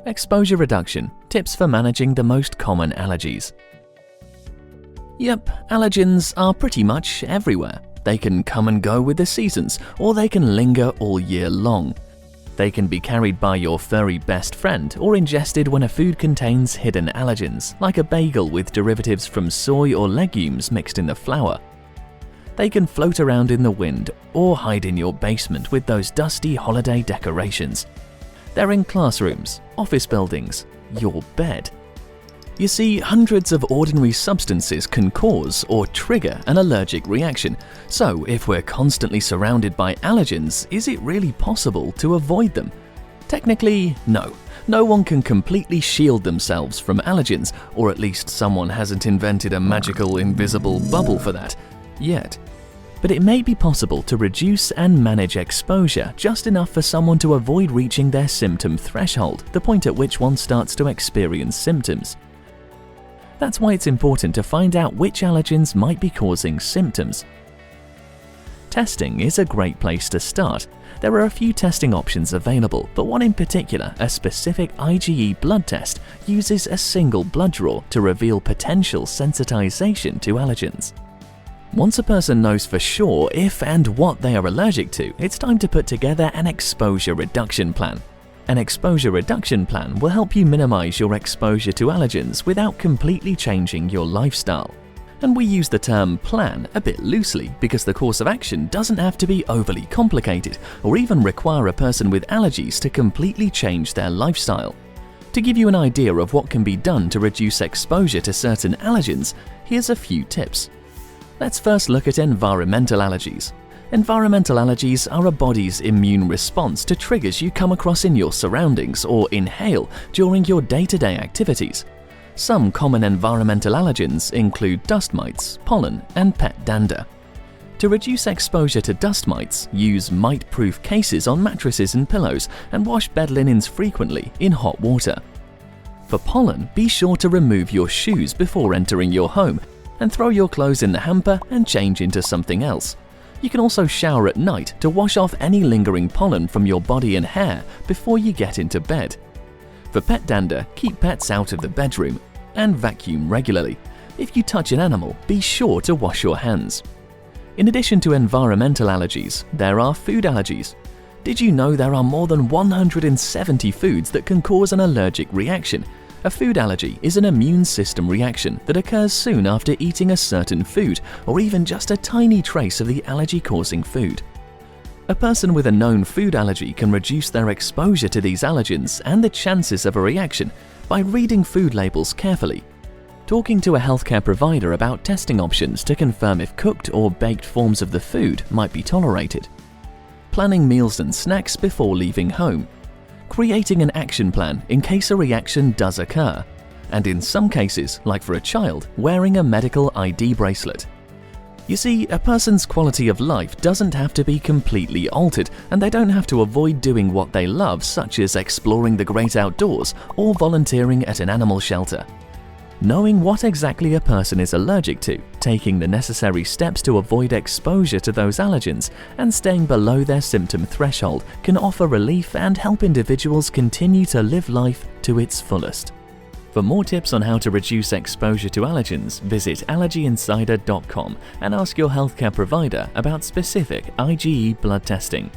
Exposure reduction, tips for managing the most common allergies. Yep, allergens are pretty much everywhere. They can come and go with the seasons, or they can linger all year long. They can be carried by your furry best friend or ingested when a food contains hidden allergens, like a bagel with derivatives from soy or legumes mixed in the flour. They can float around in the wind or hide in your basement with those dusty holiday decorations. They're in classrooms, office buildings, your bed. You see, hundreds of ordinary substances can cause or trigger an allergic reaction. So if we're constantly surrounded by allergens, is it really possible to avoid them? Technically, no. No one can completely shield themselves from allergens, or at least someone hasn't invented a magical invisible bubble for that yet. But it may be possible to reduce and manage exposure just enough for someone to avoid reaching their symptom threshold, the point at which one starts to experience symptoms. That's why it's important to find out which allergens might be causing symptoms. Testing is a great place to start. There are a few testing options available, but one in particular, a specific IgE blood test, uses a single blood draw to reveal potential sensitization to allergens. Once a person knows for sure if and what they are allergic to, it's time to put together an exposure reduction plan. An exposure reduction plan will help you minimize your exposure to allergens without completely changing your lifestyle. And we use the term plan a bit loosely because the course of action doesn't have to be overly complicated or even require a person with allergies to completely change their lifestyle. To give you an idea of what can be done to reduce exposure to certain allergens, here's a few tips. Let's first look at environmental allergies. Environmental allergies are a body's immune response to triggers you come across in your surroundings or inhale during your day-to-day activities. Some common environmental allergens include dust mites, pollen, and pet dander. To reduce exposure to dust mites, use mite-proof cases on mattresses and pillows and wash bed linens frequently in hot water. For pollen, be sure to remove your shoes before entering your home and throw your clothes in the hamper and change into something else. You can also shower at night to wash off any lingering pollen from your body and hair before you get into bed. For pet dander, keep pets out of the bedroom and vacuum regularly. If you touch an animal, be sure to wash your hands. In addition to environmental allergies, there are food allergies. Did you know there are more than 170 foods that can cause an allergic reaction? A food allergy is an immune system reaction that occurs soon after eating a certain food or even just a tiny trace of the allergy-causing food. A person with a known food allergy can reduce their exposure to these allergens and the chances of a reaction by reading food labels carefully, talking to a healthcare provider about testing options to confirm if cooked or baked forms of the food might be tolerated, planning meals and snacks before leaving home, creating an action plan in case a reaction does occur, and in some cases, like for a child, wearing a medical ID bracelet. You see, a person's quality of life doesn't have to be completely altered, and they don't have to avoid doing what they love, such as exploring the great outdoors or volunteering at an animal shelter. Knowing what exactly a person is allergic to, taking the necessary steps to avoid exposure to those allergens, and staying below their symptom threshold can offer relief and help individuals continue to live life to its fullest. For more tips on how to reduce exposure to allergens, visit allergyinsider.com and ask your healthcare provider about specific IgE blood testing.